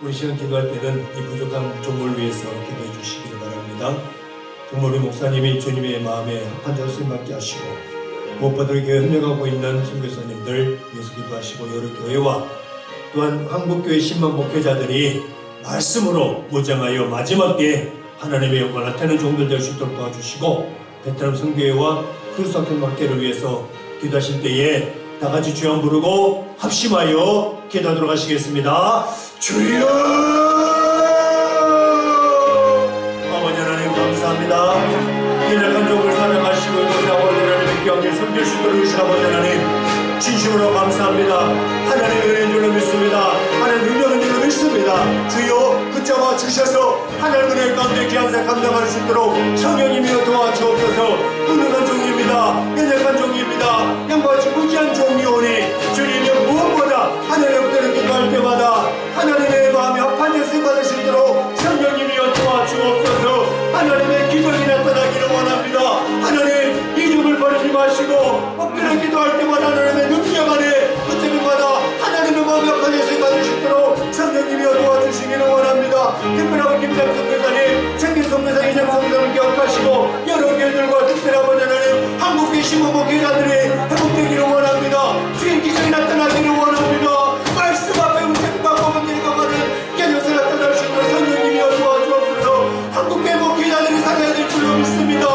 우리 시간 기도할 때는 이 부족한 종을 위해서 기도해 주시기를 바랍니다. 정말 우리 목사님이 주님의 마음에 합한 자로 쓰임받게 하시고 무엇보다 교회 협력하고 있는 선교사님들 위해서 기도하시고 여러 교회와 또한 한국교회 10만 목회자들이 말씀으로 무장하여 마지막 때에 하나님의 영광을 나타내는 종들 될 수 있도록 도와주시고 베트남 선교회와 크루스학교 막대를 위해서 기도하실 때에 다같이 주여 부르고 합심하여 기도하도록 하시겠습니다. 주여! 아버지 하나님 감사합니다. 연약한 종을 사랑하시고 이곳에 아버지 하나님의 귀한 섬길 수 있도록 주신 아버지 하나님 진심으로 감사합니다. 하나님의 은혜인 줄로 믿습니다. 하나님의 능력인 줄로 믿습니다. 주여 붙잡아 주셔서 하나님의 은혜 가운데 귀한 사 감당할 수 있도록 성령님이여 도와주옵소서. 무능한 종입니다. 연약한 종입니다. 양같이 무지한 종이오니 주님이 무엇보다 하나님의 뜻을 기도할 때마다 하나님의 마음에 합한 것을 받을 수 있도록 성령님이여 도와주옵소서. 하나님의 기적이 나타나기를 원합니다. 하나님 이 종을 버리지 마시고 엎드려 기도할 때마다 하나님의 능력 안에 붙들림마다 하나님의 마음에 합한 것을 받을 수 있도록 성령님이여 도와주시기를 원합니다. 특별하고 김장 선교사님, 생긴 선교사, 이장 선교사님 기억하시고 여러 교회들과 특별하고 하나님 한국의 신부모 교회자들이 회복되기를 원합니다. 주의 기적이 나타나기를 원합니다. 말씀 앞에 우체국과 문제를 강하는 개념을 나타날 수 있도록 성령님이여 도와주옵소서. 한국의 목회자들이 살아야 될 줄로 믿습니다.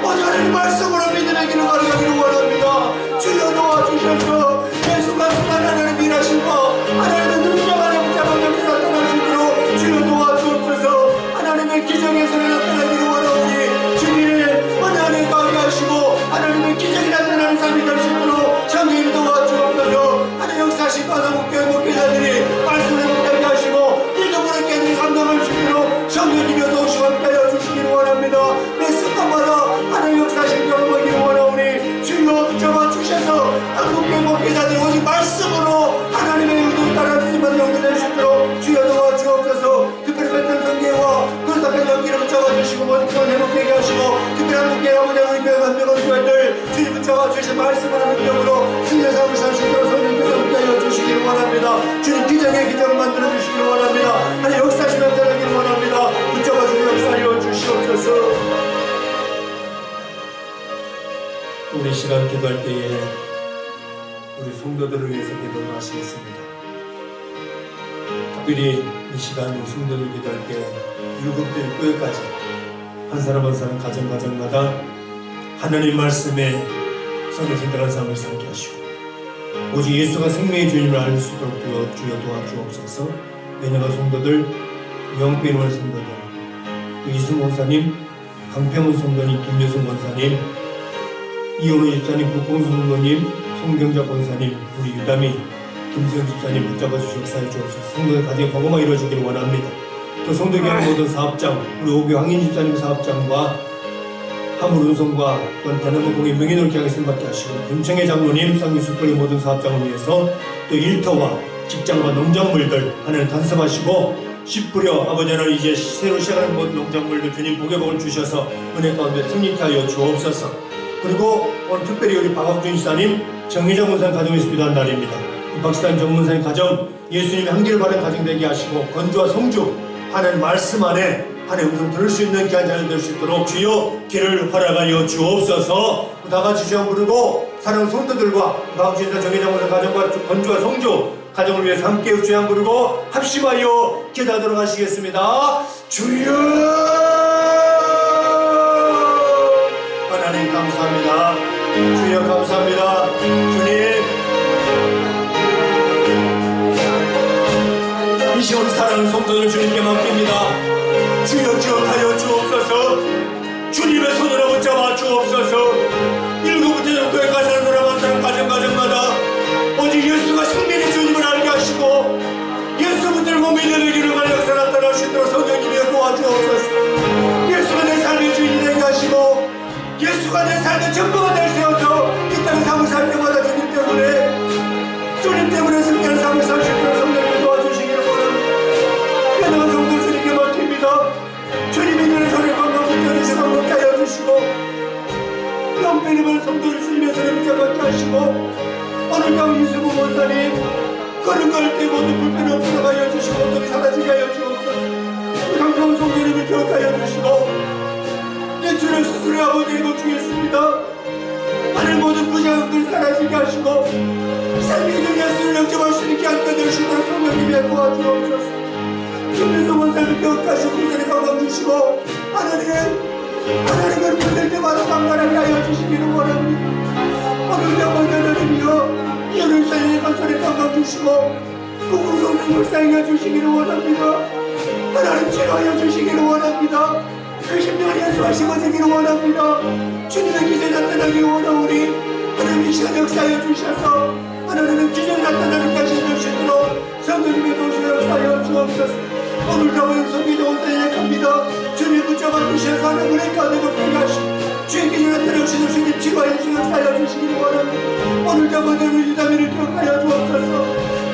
오늘은 말씀으로 믿음의 길을 걸어가기를 원합니다. 주여 도와주셔서 예수가 순간 하나님 일하시고 하나님의 능력 안에 붙잡은 역사 나타날 수 있도록 주여 도와주옵소서. 하나님의 기적의 소리 나타나기를 원하오니 주님 하나님 가게 하시고 하나님의 기적이 나타나는 삶이 될 수 있도록 성령님 도와주옵소서. 하나님 역사하신 가정목교회 목회자들이 말씀을 못하게 하시고 믿음으로 깨는 감동을 주시도록 성령님이 도우시고 함께하여 주시기를 원합니다. 매 순간마다 하나님 역사하신 경험하기를 원하오니 주여 붙잡아 주셔서 한국교회 목회자들이 오직 말씀으로 하나님의 의도에 따라 쓰임받는 영도 될 수 있도록 주여 도와주옵소서. 특별히 베트남 선교회와 그렇다면 연기를 붙잡아 주시고 모든 교회 회복되게 하시고 특별한 목회와 모든 교회 만들어 교회들 주님 붙잡아 주신 말씀을 하는 능력으로 승리사을 살 수 있도록 성령께서 함께하여 주시기를 원합니다. 주님 기적의 기적을 만들어 주시기를 원합니다. 하나님 역사하시며 나타나기를 원합니다. 붙잡아 주신 역사하여 주시옵소서. 우리 시간 기도할 때에 우리 성도들을 위해서 기도를 하시겠습니다. 특별히 이 시간 우리 성도들 기도할 때 7대 9회까지 한 사람 한 사람 가정마다 하나님 말씀에 성령 생각한 삶을 살게 하시고 오직 예수가 생명의 주님을 알 수 있도록 주여 도와주옵소서. 연약한 성도들, 영pe인원 성도들, 이승 원사님, 강평훈 성도님, 김여순 원사님, 이원호 집사님, 국공수 성도님, 송경자 권사님, 우리 유담이, 김수영 집사님 붙잡아 주시고 역사해 주옵소서. 성도의 가정이 복음화 이루어지기를 원합니다. 또 성도교회 모든 사업장, 우리 오비 황인 집사님 사업장과 하물운송과 또한 대나무 공의 명예를 기하게 쓰임받게 하시고 김청혜 장로님, 상기숙벌의 모든 사업장을 위해서 또 일터와 직장과 농작물들 하나님 단섭하시고 씨 뿌려 아버지 하나님 이제 새로 시작하는 모든 농작물들 주님 복의 복을 주셔서 은혜 가운데 승리케 하여 주옵소서. 그리고 오늘 특별히 우리 박학준 지사님, 정의정 원사님 가정에서 기도한 날입니다. 박시단 정문사님 가정 예수님의 한기를 바른 가정 되게 하시고 건주와 성주 하나님 말씀 안에 하나님 음성 들을 수 있는 귀한 자녀 될 수 있도록 주여 길을 허락하여 주옵소서. 다같이 주여 부르고 사랑하는 성도들과 박학준 정의정 원사님 가정과 건주와 성주 가정을 위해서 함께 주여 부르고 합심하여 기도하도록 하시겠습니다. 주여 하나님 감사합니다. 주여 감사합니다. 주님 이 시간 사랑하는 성도들 주님께 맡깁니다. 주여 기억하여 주옵소서. 주님의 손으로 붙잡아 주옵소서. 7부터 교회까지 사는 사람 한 사람 가정마다 오직 예수가 생명의 주님을 알게 하시고 예수 붙들고 믿음의 길을 가는 역사 나타날 수 있도록 성령님이 도와주옵소서. 예수가 내 삶의 주인이 되게 하시고 예수가 내 삶의 전부가 될 수 있어서 이 땅의 삶을 살 때마다 주님 때문에 승리하는 삶을 살 수 있도록 성령님이 도와주시기를 원합니다. 연약한 성도 주님께 맡깁니다. 주님이 있는 소리를 건강 붙여주시고 먹게 하여 주시고 영빼리만 성도를 주님의 손에 붙잡게 하시고 오늘 강 이수부 원사님 걸음갈 때 모든 불편을 풀어가여 주시고 어떻게 사라지게 하여 우리 아버지를 거주겠습니다. 하늘 모든 부자들 사라지게 하시고 생명의 예수를 영접하시는 귀한 되시도록 성령님의 도와주옵소서. 김민수 원사님 기억하시고 구절에 건강 주시고 하나님을 붙들 때마다 강건하게 하여 주시기를 원합니다. 오늘 영광 하나님이여 예루살렘의 건설에 건강 주시고 구구성령 불쌍히 주시기를 원합니다. 하나님 치료하여 주시기를 원합니다. 그 심령을 연수하시고지기를 원합니다. 주님의 기적이 나타나기를 원하오니 하나님 이 시간 역사하여 주셔서 하나님의 기적이 나타나는 것이 되시도록 성령님의 도시를 역사하여 주옵소서. 오늘도 오늘 성기도 온전히 갑니다. 주님 붙잡아 주셔서 하나님의 가득을 평하시고 주의 기적이 나타나시는 주님 치료하여 주시고 역사하여 주시기를 원합니다. 오늘도 오늘 유다미를 기억하여 주옵소서.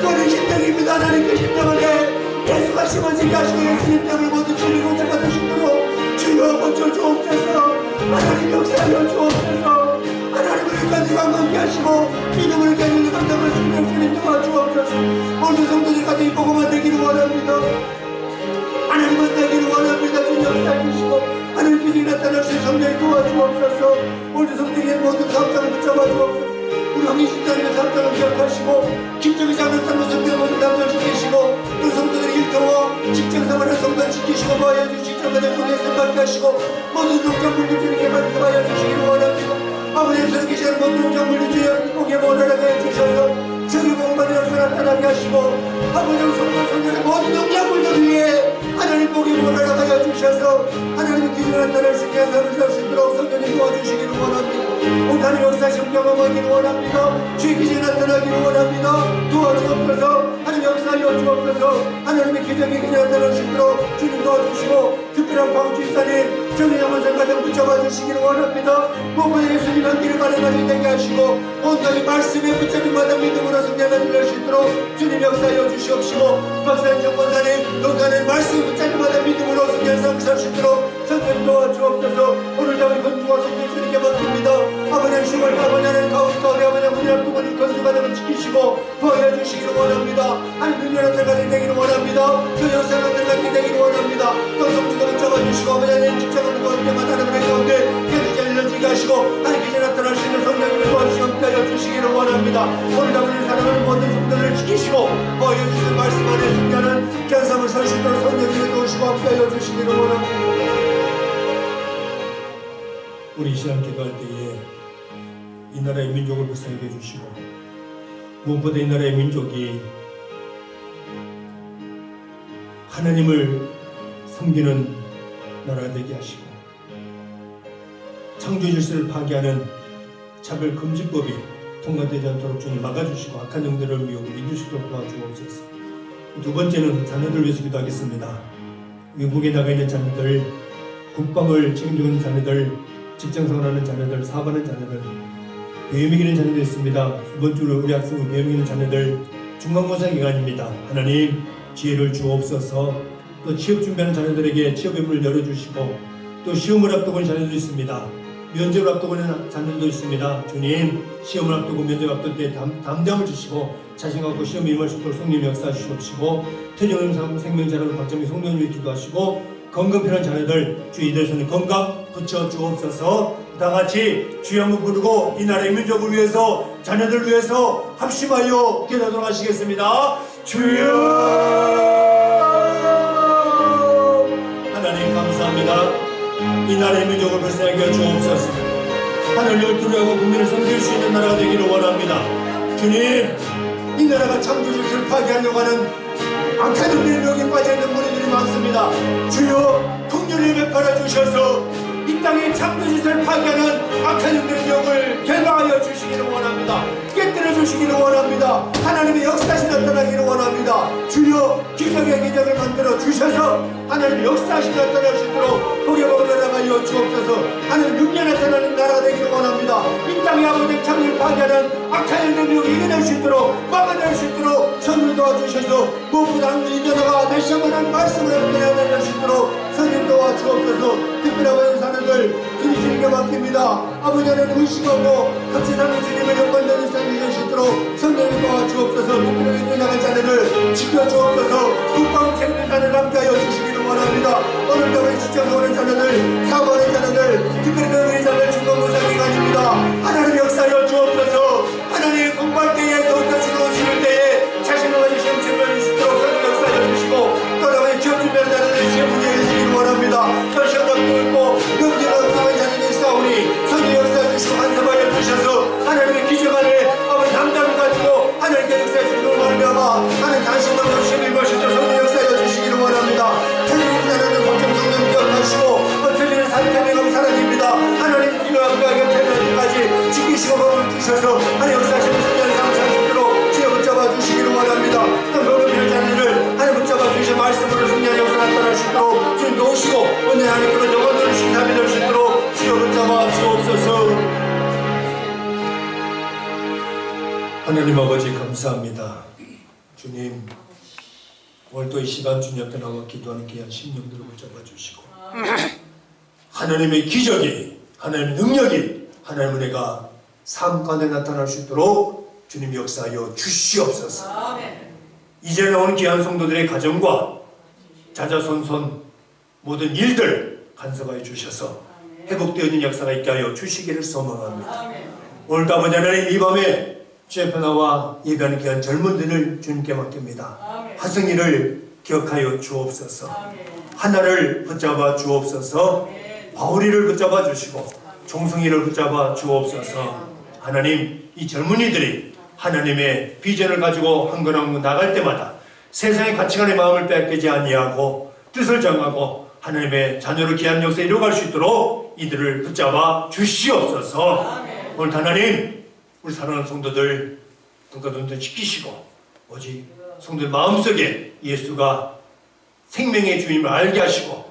그는 심령입니다. 하나님께 심령 안에 예수가 심어지게 하시고 예수님 때문에 모두 주님 고쳐받으시도록 주여 고쳐주옵소서. 하나님 역사하여 주옵소서. 하나님을 여기까지 강건케 하시고 믿음을 깨는 감당하시는 예수님 도와주옵소서. 모든 성도들까지 보고만 되기를 원합니다. 하나님만 되기를 원합니다. 주님 역사해 주시고 하나님 기적이 나타나시는 성령이 도와주옵소서. 모든 성도들의 모든 감당을 붙잡아 주옵소서. 우리 황희 집사님의 감당을 기억하시고 김정희 장로사 성도들 모두 감당을 지키시고 또 성도들의 일터와 직장생활을 성도를 지키시고 보호해 주시기 전까지 주님의 선받게 하시고 모든 농작물들 주님께 말씀하여 주시기를 원합니다. 아버지의 설계시는 모든 농작물들 주님 복에 원활하게 해주셔서 저기 복음만의 역사 나타나게 하시고 아버지의 성도 성도의 모든 농작물들 위해 하나님 복에 원활하게 해주셔서 하나님의 기준을 나타낼 수 있게 해서 주시도록 성령님 도와주시기를 원합니다. 온전히 역사하시고 경험하기를 원합니다. 주의 기준이 나타나기를 원합니다. 도와주옵소서. 하나님 역사하여 주옵소서. 하나님의 기적이 나타날 수 있도록 주님 도와주시고 특별한 광주입사님 정의 영원성 가정 붙잡아 주시기를 원합니다. 무엇보다 예수님 한 길을 가능하게 되게 하시고 온전히 말씀에 붙잡힌마다 믿음으로 성장하게 될 수 있도록 주님 역사하여 주시옵시고 박사님 정권사님 동사는 말씀에 붙잡힌마다 믿음으로 성장할 수 있도록 성령 도와주옵소서. 오늘도 우리 건주와 성령 주님께 맡깁니다. 아버지 주말 아버지 하나님 가운데 아버지 문이 앞두고 건설가정을 지키시고 보호해 주시기를 원합니다. 하나님 연합들까지 되기를 원합니다. 그 역사관들까지 되기를 원합니다. 또 성주도 붙잡아주시고 아버지 하나님 직장을 도와주게만 하나님의 가운데 계속 열려지게 하시고 하나님께 나타날 수 있는 성령님을 도와주시고 함께하여 주시기를 원합니다. 오늘 아버지 사랑하는 모든 성도들을 지키시고 보호해 주시는 말씀 안에 승리하는 견성을 설 수 있도록 성령님을 도우시고 함께하여 주시기를 원합니다. 우리 이 시간 기도할 때에 이 나라의 민족을 불쌍히 해주시고 무엇보다 이 나라의 민족이 하나님을 섬기는 나라가 되게 하시고 창조 질서를 파괴하는 차별금지법이 통과되지 않도록 주님 막아주시고 악한 영들을 미우고 이길 수 있도록 도와주옵소서. 두 번째는 자녀들 위해서 기도하겠습니다. 외국에 나가 있는 자녀들, 국방을 책임지고 있는 자녀들, 직장생활하는 자녀들, 사업하는 자녀들, 교회 먹이는 자녀들 있습니다. 이번 주로 우리 학생 교회 먹이는 자녀들 중간고사 기간입니다. 하나님 지혜를 주옵소서. 또 취업 준비하는 자녀들에게 취업의 문을 열어주시고 또 시험을 앞두고 있는 자녀도 있습니다. 면접을 앞두고 있는 자녀도 있습니다. 주님 시험을 앞두고 면접을 앞둘 때 담대함을 주시고 자신 갖고 시험에 임할 수 있도록 성령 역사하시옵시고 태정은 생명자라는 박정희 성령님을 기도하시고 건강 필요한 자녀들 주 이들 손에 건강 붙여 주옵소서. 다같이 주여 한번 부르고 이 나라의 민족을 위해서 자녀들 위해서 합심하여 기도하도록 하시겠습니다. 주여 하나님 감사합니다. 이 나라의 민족을 불쌍하게 주옵소서. 하늘을 두려워하고 국민을 섬길 수 있는 나라가 되기를 원합니다. 주님 이 나라가 창조질서를 파괴하려고 하는 악한 영들의 벽에 빠져있는 무리들이 많습니다. 주여 통렬히 베풀어 주셔서 이 땅의 창조질서를 파괴하는 악한 영들의 벽을 결방하여 주시기를 원합니다. 깨뜨려 주시기를 원합니다. 하나님의 역사시 나타나기를 원합니다. 주여 기적의 기적을 만들어 주셔서 하나님 역사시 나타날 수 있도록 복의 복을 나가여 주옵소서. 하나님 육계 나타나는 나라가 되기를 원합니다. 이 땅의 아버지 창조를 파괴하는 악한 영들의 벽을 이겨낼 수 있도록 막아낼 수 있도록 선을 도와주셔서 무엇보다 하나님 이겨나가 다시 한번 말씀을 해낼 수 있도록 선을 도와주옵소서. 특별한 사람들 주님께 맡깁니다. 아버지 하나님 의식하고 같이 사는 주님의 영광되는 삶이 될 수 있도록 성령이 도와주옵소서. 특별하게 뛰어나간 자녀들 지켜주옵소서. 국방 책임을 자녀를 함께하여 주시기를 원합니다. 오늘도 우리 직장생활의 자녀들 사업하는 자녀들 특별히 며느리 자매 중간고사 기간입니다. 하나님 역사여 주옵소서. 하나님 공부할 때에 더욱더 즐거우실 때에 자신을 가지고 시험 준비할 수 있도록 하나님 역사여 주시고 또 다음에 취업 준비하는 자들을 시험 문제를 주시기 원합니다. 또 시험 갖고 있고 명제가 강한 자들이 싸우니 성령 역사여 주시고 한사바여 주셔서 하나님의 기적 안에 아버지 담담을 가지고 하나님께 역사해 주시기를 원합니다. 하나님 당신과 열심히 보시도록 성령 역사여 주시기를 원합니다. 틀리는 사람은 걱정 성령 기억하시고 틀리는 삶의 사랑입니다. 하나님 기도함과 곁에까지 지키시고 법을 주셔서 하나님 역사하시는 성령의 상상시도록 주여 붙잡아 주시기를 원합니다. 또 모든 자녀를 하나님 붙잡아 주신 말씀으로 성령의 역사 나타날 수 있도록 주님 도우시고 오늘 하나님께로 영원토록 신사이 될 수 있도록 주여 붙잡아 주옵소서. 하나님 아버지 감사합니다. 주님 오늘 또 이 시간 주님 앞에 나와 기도하는 귀한 심령들을 붙잡아 주시고 하나님의 기적이 하나님의 능력이 하나님의 은혜가 삶 가운데 나타날 수 있도록 주님 역사하여 주시옵소서. 아멘. 이제 나오는 귀한 성도들의 가정과 자자손손 모든 일들 간섭하여 주셔서 회복되어 있는 역사가 있게 하여 주시기를 소망합니다. 아멘. 오늘 아버지 하나님 이 밤에 주의 변화와 예배하는 귀한 젊은들을 주님께 맡깁니다. 아멘. 하승이를 기억하여 주옵소서. 아멘. 하나를 붙잡아 주옵소서. 아멘. 바울이를 붙잡아 주시고 종성이를 붙잡아 주옵소서. 하나님 이 젊은이들이 하나님의 비전을 가지고 한 건 한 건 나갈 때마다 세상의 가치관의 마음을 뺏기지 아니하고 뜻을 정하고 하나님의 자녀를 귀한 역사에 이뤄갈 수 있도록 이들을 붙잡아 주시옵소서. 아멘. 오늘 하나님 우리 사랑하는 성도들 눈과 눈을 지키시고 오직 성도들 마음속에 예수가 생명의 주님을 알게 하시고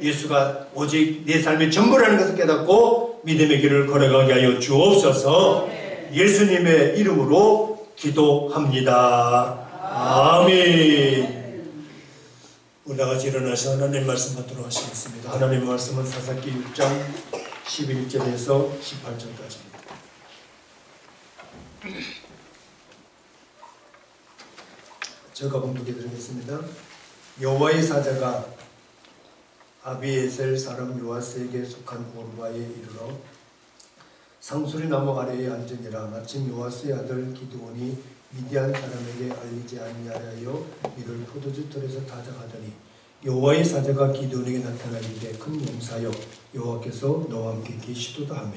예수가 오직 내 삶의 전부라는 것을 깨닫고 믿음의 길을 걸어가게 하여 주옵소서. 예수님의 이름으로 기도합니다. 아멘. 우리 다같이 일어나서 하나님 말씀 받도록 하시겠습니다. 하나님의 말씀은 사사기 6장 11절에서 18절까지입니다. 제가 봉독해 드리겠습니다. 여호와의 사자가 아비에셀 사람 요아스에게 속한 오르바에 이르러 상수리 나무 아래에 앉으니라. 마침 요아스의 아들 기드온이 미디안 사람에게 알리지 아니하여 이를 포도주 털에서 타작하더니 여호와의 사자가 기드온에게 나타나기를 큰 용사여 여호와께서 너와 함께 계시도다 하며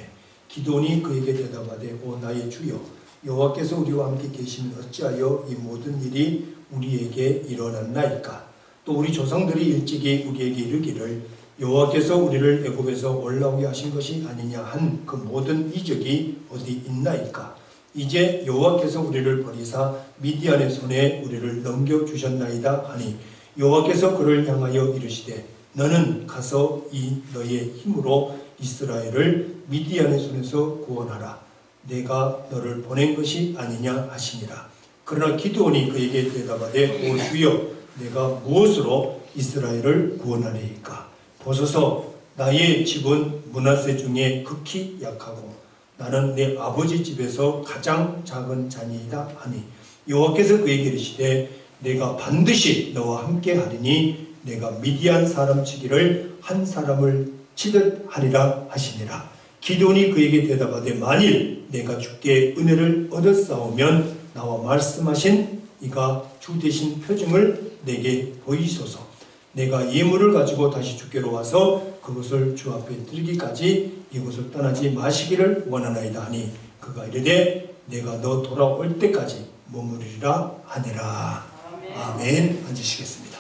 기드온이 그에게 대답하되 오 나의 주여 여호와께서 우리와 함께 계시면 어찌하여 이 모든 일이 우리에게 일어났나이까. 또 우리 조상들이 일찍이 우리에게 이르기를 여호와께서 우리를 애굽에서 올라오게 하신 것이 아니냐 한 그 모든 이적이 어디 있나이까. 이제 여호와께서 우리를 버리사 미디안의 손에 우리를 넘겨주셨나이다 하니 여호와께서 그를 향하여 이르시되 너는 가서 이 너의 힘으로 이스라엘을 미디안의 손에서 구원하라. 내가 너를 보낸 것이 아니냐 하시니라. 그러나 기드온이 그에게 대답하되 오 주여 내가 무엇으로 이스라엘을 구원하리이까. 보소서 나의 집은 므낫세 중에 극히 약하고 나는 내 아버지 집에서 가장 작은 자니이다 하니 여호와께서 그에게 이르시되 내가 반드시 너와 함께 하리니 내가 미디안 사람 치기를 한 사람을 치듯 하리라 하시니라. 기드온이 그에게 대답하되 만일 내가 주께 은혜를 얻었사오면 나와 말씀하신 이가 주 되신 표징을 내게 보이소서. 내가 예물을 가지고 다시 주께로 와서 그것을 주 앞에 드리기까지 이곳을 떠나지 마시기를 원하나이다 하니 그가 이르되 내가 너 돌아올 때까지 머무르리라 하니라. 아멘. 앉으시겠습니다.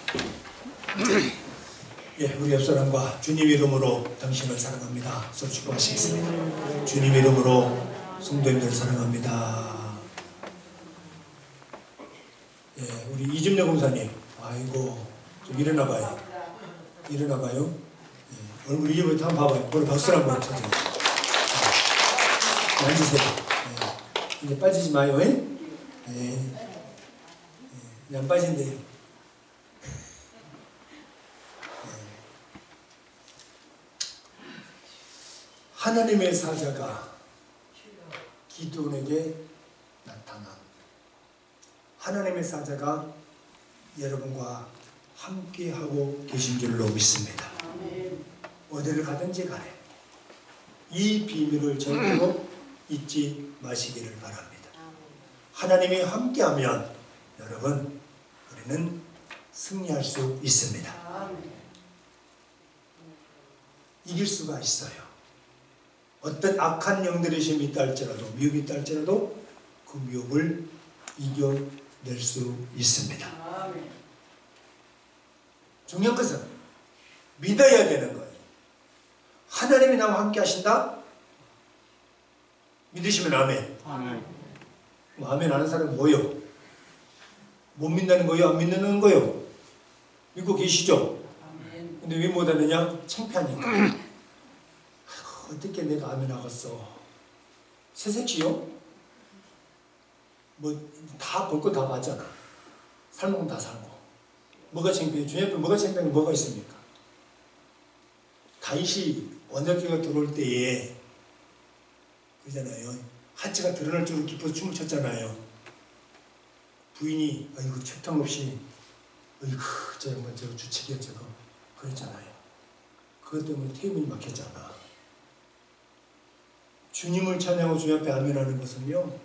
예, 우리 옆사람과 주님 이름으로 당신을 사랑합니다. 서로 축복하시겠습니다. 주님 이름으로 성도님들 사랑합니다. 예, 우리 이준혁 공사님, 아이고 좀 일어나봐요. 일어나봐요. 예, 얼굴 이제부터 한번 봐봐요. 오늘 박수를 한번 쳐주세요. 예, 앉으세요. 예, 이제 빠지지 마요. 예? 예. 예, 안 빠진대요. 하나님의 사자가 기드온에게 나타나 하나님의 사자가 여러분과 함께하고 계신 줄로 믿습니다. 어디를 가든지 간에 이 비밀을 절대로 잊지 마시기를 바랍니다. 하나님이 함께하면 여러분 우리는 승리할 수 있습니다. 이길 수가 있어요. 어떤 악한 영들의 힘이 있다 할지라도, 미혹이 있다 할지라도 그 미혹을 이겨낼 수 있습니다. 중요한 것은 믿어야 되는 거예요. 하나님이 나와 함께 하신다? 믿으시면 아멘. 아멘. 아멘 하는 사람은 뭐요? 못 믿는 거요? 안 믿는 거요? 믿고 계시죠? 근데 왜 못하느냐? 창피하니까. 어떻게 내가 아멘 하겠어? 새색시요? 뭐 다 볼 거 다 봤잖아. 살면 다 살고. 뭐가 창피해? 주님 앞에 뭐가 창피한 게 뭐가 있습니까? 다윗이 원자교가 들어올 때에 그러잖아요. 하체가 드러날 줄을 기뻐서 춤을 췄잖아요. 부인이 아이고 책통 없이 어이구 저 양반 저거 주책이야 저거 그랬잖아요. 그것 때문에 태문이 막혔잖아. 주님을 찬양하고 주님 앞에 아멘하는 것은요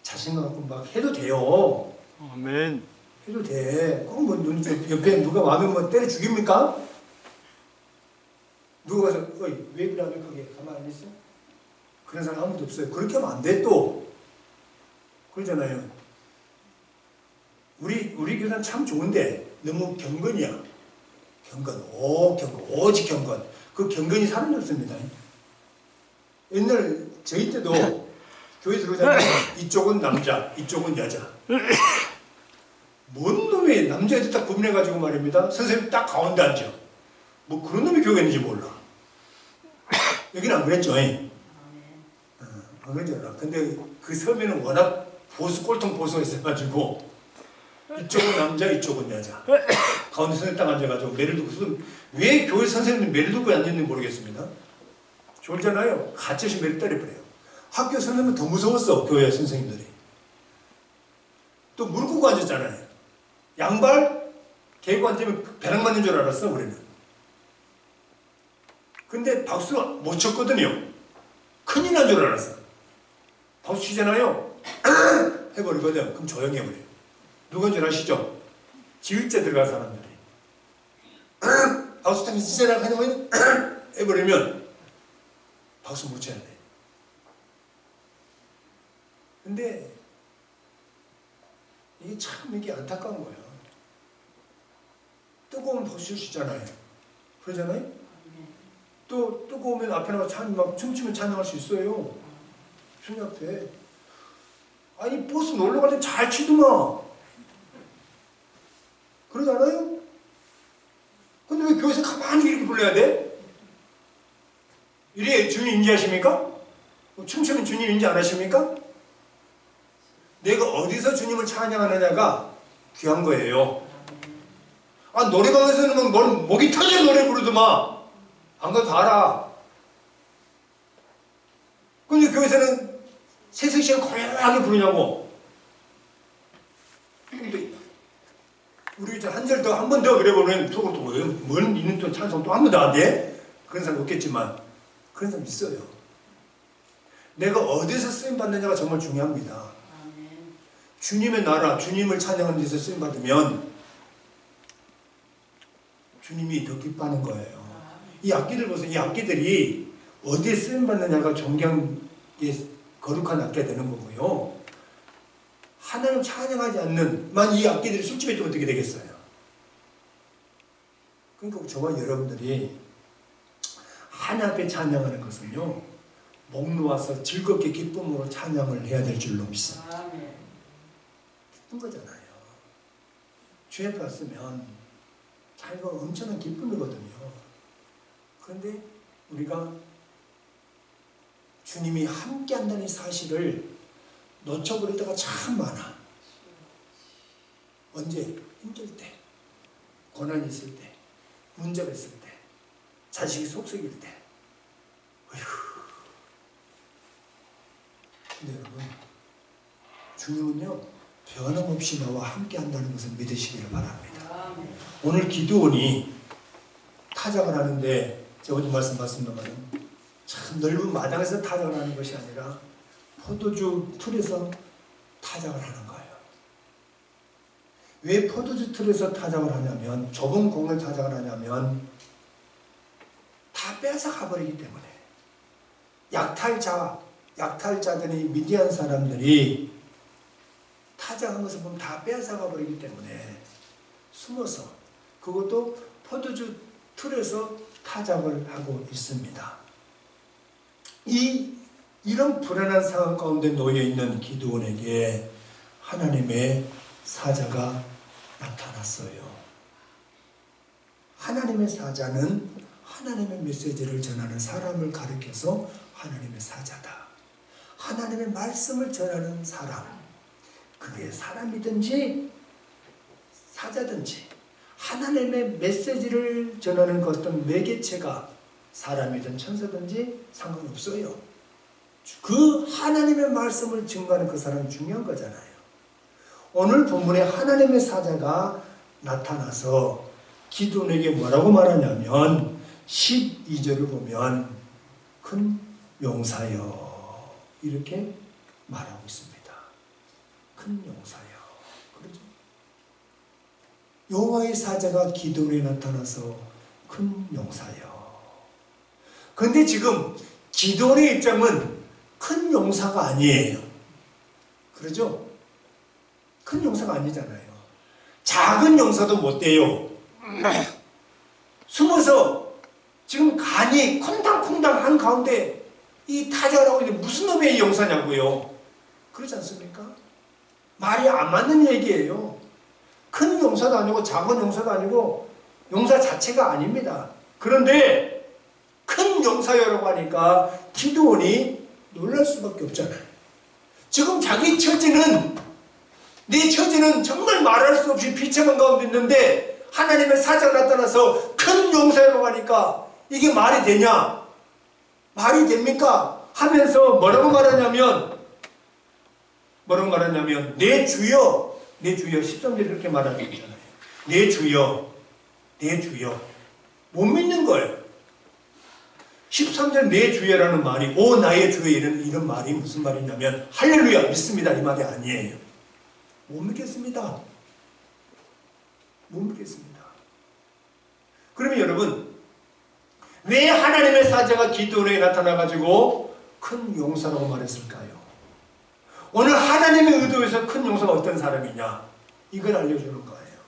자신감 갖고 막 해도 돼요. 아멘. 해도 돼. 꼭 뭐 눈 옆에 누가 와면 뭐 때려 죽입니까? 누가 가서 어이 왜 그래 하면 그게 가만히 안 있어? 그런 사람 아무도 없어요. 그렇게 하면 안 돼 또. 그러잖아요. 우리 교단 참 좋은데 너무 경건이야. 경건, 오직 경건. 그 경건이 사람이 없습니다. 옛날 저희 때도 교회 들어오자마자 이쪽은 남자, 이쪽은 여자. 뭔 놈이 남자 여자 딱 구분해가지고 말입니다. 선생님 딱 가운데 앉아. 뭐 그런 놈이 교회에 있는지 몰라. 여기는 안 그랬죠. 안 그랬잖아. 근데 그 섬에는 워낙 꼴통 보수가 있어가지고 이쪽은 남자, 이쪽은 여자. 가운데 선생님 딱 앉아가지고 매를 두고 왜 교회 선생님은 매를 두고 앉았는지 모르겠습니다. 졸잖아요. 갇혀서 매를 때려버려요. 학교 선생님은 더 무서웠어. 교회 선생님들이. 또 무릎 꿇고 앉았잖아요. 양발 개고 앉으면 배낭 맞는 줄 알았어 우리는. 근데 박수 못 쳤거든요. 큰일 난 줄 알았어. 박수 치잖아요. 해버리거든. 그럼 조용히 해버려요. 누군지 아시죠? 지휘자 들어간 사람들이. 박수 타면 치잖아 하는 해버리면 박수 못 쳐야 돼. 근데 이게 참 이게 안타까운 거야. 뜨거운 박수 칠 수 있잖아요. 그러잖아요? 또 뜨거우면 앞에 나가 막 춤추면 찬양할 수 있어요. 주님 앞에. 아니 버스 놀러 갈 때 잘 치더만. 그러지 않아요? 근데 왜 교회에서 가만히 이렇게 불러야 돼? 이래 주님 인지하십니까? 춤추면 주님 인지 안 하십니까? 내가 어디서 주님을 찬양하느냐가 귀한 거예요. 아 노래방에서는 뭐 목이 터져 노래 부르더만. 안 그래도 다 알아. 근데 교회에서는 새색시간 고요하게 부르냐고. 근데 우리 한 절 더, 한 번 더 그래보면 속으로 또 뭔 있는 또 찬송 또 한 번 더 안 돼? 그런 사람 없겠지만 그런 사람 있어요. 내가 어디서 쓰임받느냐가 정말 중요합니다. 주님의 나라, 주님을 찬양하는 데서 쓰임받으면 주님이 더 기뻐하는 거예요. 이 악기들 보세요. 이 악기들이 어디에 쓰임받느냐가 존경의 거룩한 악기가 되는 거고요. 하나님 찬양하지 않는 만 이 악기들이 술집에 있으면 어떻게 되겠어요? 그러니까 저와 여러분들이 하나님 앞에 찬양하는 것은요. 목 놓아서 즐겁게 기쁨으로 찬양을 해야 될 줄로 믿습니다. 기쁜 거잖아요. 주에 갔으면 자기가 엄청난 기쁨이거든요. 그런데 우리가 주님이 함께 한다는 사실을 놓쳐버릴 때가 참 많아. 언제? 힘들 때, 고난이 있을 때, 문제가 있을 때, 자식이 속썩일 때. 어휴. 근데 여러분, 주님은요 변함없이 나와 함께 한다는 것을 믿으시기를 바랍니다. 오늘 기드온이 타작을 하는데 제가 어제 말씀드렸습니다만 참 넓은 마당에서 타작을 하는 것이 아니라 포도주 틀에서 타작을 하는 거예요. 왜 포도주 틀에서 타작을 하냐면, 좁은 공을 타작을 하냐면 다 빼앗아 가버리기 때문에. 약탈자들이, 미디안 사람들이 타작한 것을 보면 다 빼앗아 가버리기 때문에 숨어서, 그것도 포도주 틀에서 타작을 하고 있습니다. 이런 불안한 상황 가운데 놓여있는 기드온에게 하나님의 사자가 나타났어요. 하나님의 사자는 하나님의 메시지를 전하는 사람을 가리켜서 하나님의 사자다. 하나님의 말씀을 전하는 사람, 그게 사람이든지 사자든지 하나님의 메시지를 전하는 그 어떤 매개체가 사람이든 천사든지 상관없어요. 그 하나님의 말씀을 증거하는 그 사람이 중요한 거잖아요. 오늘 본문에 하나님의 사자가 나타나서 기드온에게 뭐라고 말하냐면 12절을 보면 큰 용사여 이렇게 말하고 있습니다. 큰 용사여. 그렇죠? 여호와의 사자가 기드온에 나타나서 큰 용사여. 그런데 지금 기드온의 입장은 큰 용사가 아니에요. 그러죠? 큰 용사가 아니잖아요. 작은 용사도 못 돼요. 숨어서 지금 간이 콩당콩당 한 가운데 이 타작을 하고 있는데 무슨 놈의 용사냐고요. 그렇지 않습니까? 말이 안 맞는 얘기예요. 큰 용사도 아니고 작은 용사도 아니고 용사 자체가 아닙니다. 그런데 큰 용사여라고 하니까 기드온이 놀랄 수밖에 없잖아요. 지금 자기 처지는, 내 처지는 정말 말할 수 없이 비참한 가운데 있는데 하나님의 사자가 나타나서 큰 용사라고 하니까 이게 말이 되냐? 말이 됩니까? 하면서 뭐라고 말하냐면 내 주여 13절에 그렇게 말하고 있잖아요. 내 주여 못 믿는 거예요. 13절 내 주여라는 말이, 오 나의 주여, 이런 말이 무슨 말이냐면 할렐루야 믿습니다 이 말이 아니에요. 못 믿겠습니다. 그러면 여러분, 왜 하나님의 사자가 기드온에게 나타나가지고 큰 용사라고 말했을까요? 오늘 하나님의 의도에서 큰 용사가 어떤 사람이냐, 이걸 알려주는 거예요.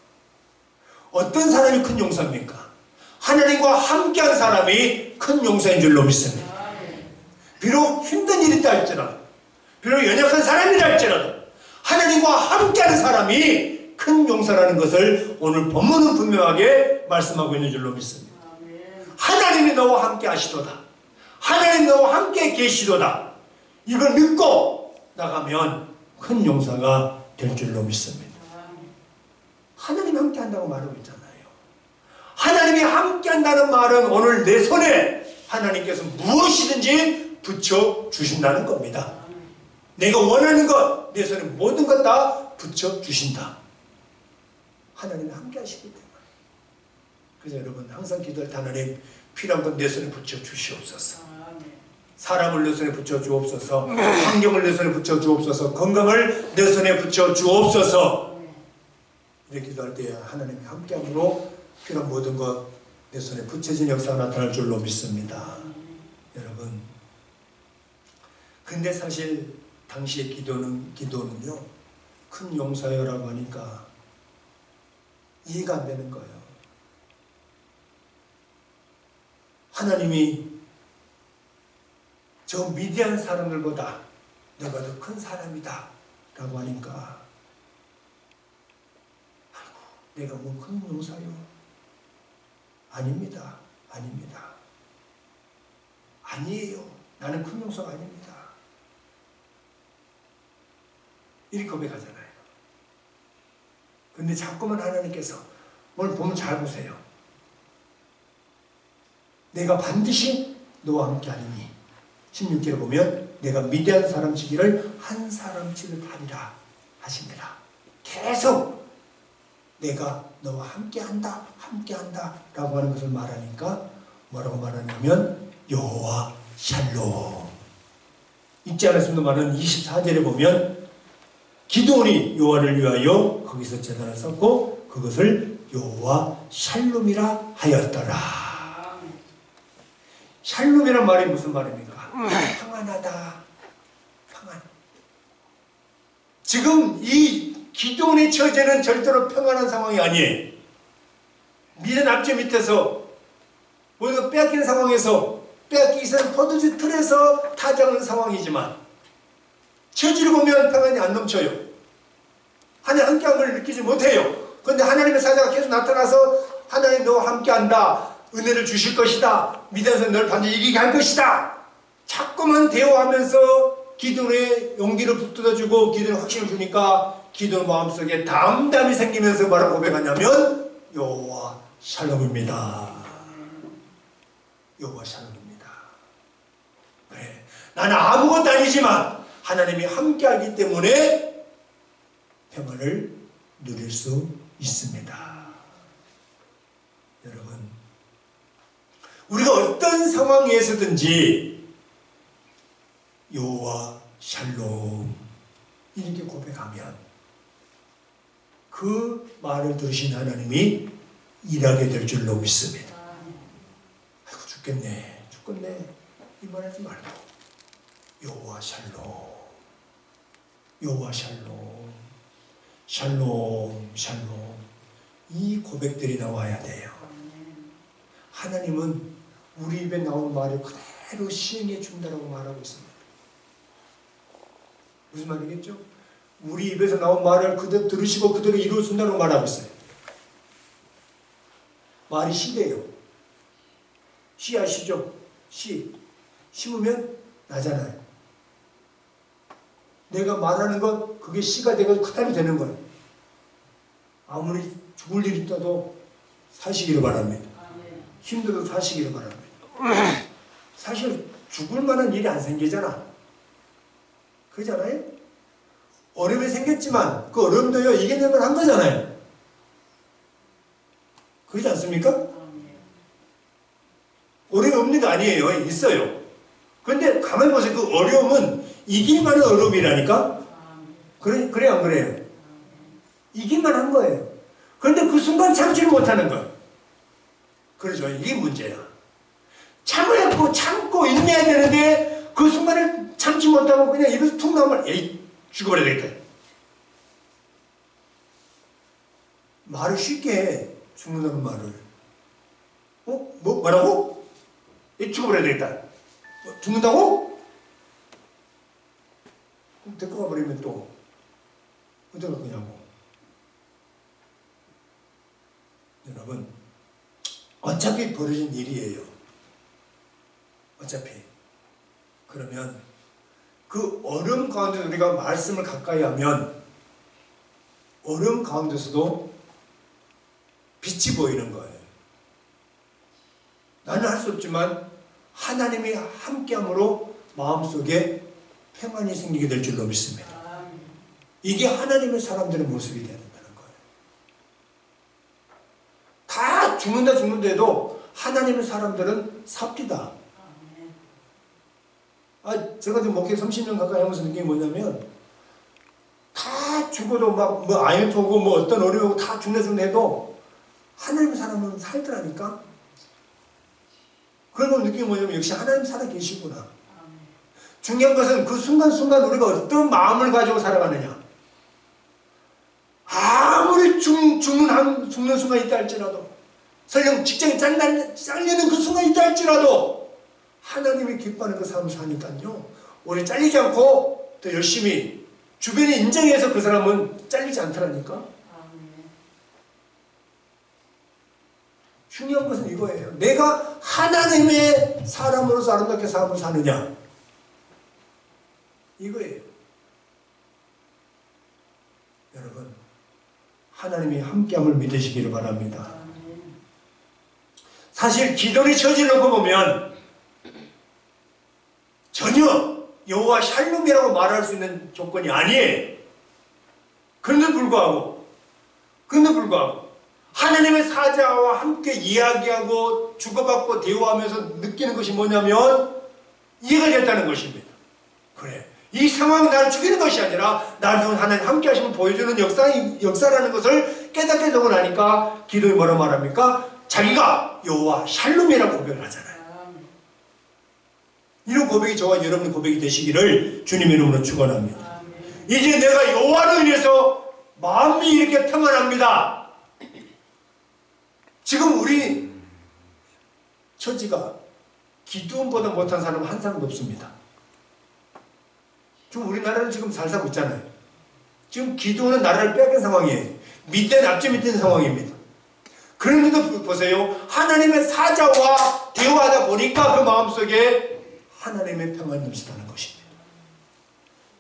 어떤 사람이 큰 용사입니까? 하나님과 함께한 사람이 큰 용사인 줄로 믿습니다. 비록 힘든 일이 있다 할지라도, 비록 연약한 사람이라 할지라도 하나님과 함께하는 사람이 큰 용사라는 것을 오늘 본문은 분명하게 말씀하고 있는 줄로 믿습니다. 하나님이 너와 함께 하시도다. 하나님 너와 함께 계시도다. 이걸 믿고 나가면 큰 용사가 될 줄로 믿습니다. 하나님이 함께 한다고 말하고 있잖아요. 하나님이 함께 한다는 말은 오늘 내 손에 하나님께서 무엇이든지 붙여주신다는 겁니다. 내가 원하는 것, 내 손에 모든 것 다 붙여주신다. 하나님이 함께 하시기 때문에. 그래서 여러분 항상 기도할 때 하나님, 필요한 건 내 손에 붙여주시옵소서. 사람을 내 손에 붙여주옵소서. 환경을 내 손에 붙여주옵소서. 건강을 내 손에 붙여주옵소서. 이렇게 기도할 때 하나님이 함께함으로 필요한 모든 것 내 손에 붙여진 역사가 나타날 줄로 믿습니다. 여러분, 근데 사실 당시의 기도는요, 큰 용사여라고 하니까 이해가 안 되는 거예요. 하나님이 저 미디안 사람들보다 내가 더 큰 사람이다 라고 하니까, 아이고 내가 뭐 큰 용사요? 아닙니다. 아니에요. 나는 큰 용사가 아닙니다. 이렇게 고백하잖아요. 근데 자꾸만 하나님께서, 오늘 보면 잘 보세요. 내가 반드시 너와 함께 하리니 16절에 보면 내가 미디안 사람 치기를 한 사람 치듯 하리라 하십니다. 계속 내가 너와 함께한다 라고 하는 것을 말하니까 뭐라고 말하냐면 여호와 샬롬. 읽지 않았습니다만은 24절에 보면 기드온이 여호와를 위하여 거기서 제단을 쌓고 그것을 여호와 샬롬이라 하였더라. 샬롬이란 말이 무슨 말입니까? 평안하다. 평안. 지금 이 기드온의 처제는 절대로 평안한 상황이 아니에요. 미련 앞뒤 밑에서 뭔가 빼앗기는 상황에서 빼앗기기 전 포도주 틀에서 타작하는 상황이지만 처지를 보면 평안이 안 넘쳐요. 하나님 함께함을 느끼지 못해요. 그런데 하나님의 사자가 계속 나타나서 하나님 너와 함께한다. 은혜를 주실 것이다. 믿어서 널 반드시 이기게 할 것이다. 자꾸만 대화하면서 기도의 용기를 북돋아주고 기도의 확신을 주니까 기도 마음속에 담담이 생기면서 뭐라고 고백하냐면 여호와 샬롬입니다. 여호와 샬롬입니다. 그래, 나는 아무것도 아니지만 하나님이 함께하기 때문에 평안을 누릴 수 있습니다. 여러분, 우리가 어떤 상황에서든지 여호와 샬롬 이렇게 고백하면 그 말을 들으신 하나님이 일하게 될 줄로 믿습니다. 아이고 죽겠네 이 말하지 말고 여호와 샬롬, 여호와 샬롬, 샬롬, 샬롬 이 고백들이 나와야 돼요. 하나님은 우리 입에 나온 말을 그대로 시행해 준다라고 말하고 있습니다. 무슨 말이겠죠? 우리 입에서 나온 말을 그대로 들으시고 그대로 이루어 준다고 말하고 있어요. 말이 씨래요. 씨 아시죠? 씨. 심으면 나잖아요. 내가 말하는 것, 그게 씨가 되고 그다음이 되는 거예요. 아무리 죽을 일이 있어도 사시기를 바랍니다. 힘들어도 사시기를 바랍니다. 사실 죽을 만한 일이 안 생기잖아. 그러잖아요? 어려움이 생겼지만 그 어려움도요 이겨내면 한 거잖아요. 그러지 않습니까? 어려움이 없는 게 아니에요. 있어요. 그런데 가만히 보세요. 그 어려움은 이길만한 어려움이라니까? 그래 안 그래요? 이길만한 거예요. 그런데 그 순간 참지를 못하는 거예요. 그렇죠. 이게 문제야. 참고 인내해야 되는데 그 순간을 참지 못하고 그냥 입에서 툭 나오면 에이 죽어버려야 되겠다. 말을 쉽게 해. 죽는다는 말을. 뭐라고? 죽어버려야 되겠다. 죽는다고? 그럼 데리고 가버리면 또 어디가 그냐고. 여러분, 어차피 벌어진 일이에요. 어차피. 그러면 그 어려움 가운데 우리가 말씀을 가까이 하면 어려움 가운데서도 빛이 보이는 거예요. 나는 할 수 없지만 하나님이 함께함으로 마음속에 평안이 생기게 될 줄로 믿습니다. 이게 하나님의 사람들의 모습이 되야 된다는 거예요. 다 죽는데도 하나님의 사람들은 삽디다. 제가 지금 목회 30년 가까이 하면서 느낀 게 뭐냐면 다 죽어도 막 아이언트 오고 어떤 어려움 오고 다 죽는데도 하나님의 사람은 살더라니까. 그런 걸 느낀 게 뭐냐면 역시 하나님 살아 계시구나. 중요한 것은 그 순간순간 우리가 어떤 마음을 가지고 살아가느냐. 아무리 죽는 순간이 있다 할지라도 설령 직장이 잘리는 그 순간이 있다 할지라도 하나님이 기뻐하는 그 삶을 사니까요. 우리 잘리지 않고 더 열심히 주변에 인정해서 그 사람은 잘리지 않더라니까. 중요한 것은 이거예요. 내가 하나님의 사람으로서 아름답게 삶을 사느냐. 이거예요. 여러분, 하나님이 함께함을 믿으시기를 바랍니다. 사실 기도를 처지놓고 보면 전혀 여호와 샬롬이라고 말할 수 있는 조건이 아니에요. 그런데 불구하고 하나님의 사자와 함께 이야기하고 주고받고 대화하면서 느끼는 것이 뭐냐면 이해가 됐다는 것입니다. 그래, 이 상황이 나를 죽이는 것이 아니라 나를 하나님 함께 하시면 보여주는 역사라는 것을 깨닫게 되고 나니까 기도에 뭐라 말합니까? 자기가 여호와 샬롬이라고 고백을 하잖아요. 이런 고백이 저와 여러분의 고백이 되시기를 주님의 이름으로 축원합니다. 이제 내가 여호와로 인해서 마음이 이렇게 평안합니다. 지금 우리 처지가 기도원보다 못한 사람은 한 사람도 없습니다. 지금 우리나라는 지금 잘 살고 있잖아요. 지금 기도원은 나라를 빼앗긴 상황이에요. 밑에 납치 밑에 상황입니다. 그런데도 보세요. 하나님의 사자와 대화하다 보니까 그 마음속에 하나님의 평안이 넘치다는 것입니다.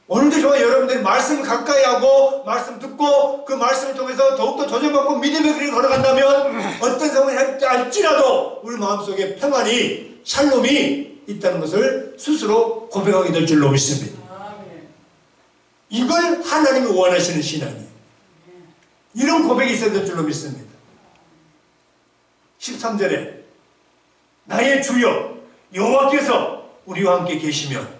오늘도 저와 여러분들이 말씀 가까이 하고 말씀 듣고 그 말씀을 통해서 더욱더 조정받고 믿음의 길을 걸어간다면 어떤 상황이 할지라도 우리 마음속에 평안이 샬롬이 있다는 것을 스스로 고백하게 될 줄로 믿습니다. 이걸 하나님이 원하시는 신앙이에요. 이런 고백이 있어야 될 줄로 믿습니다. 13절에 나의 주여 여호와께서 우리와 함께 계시면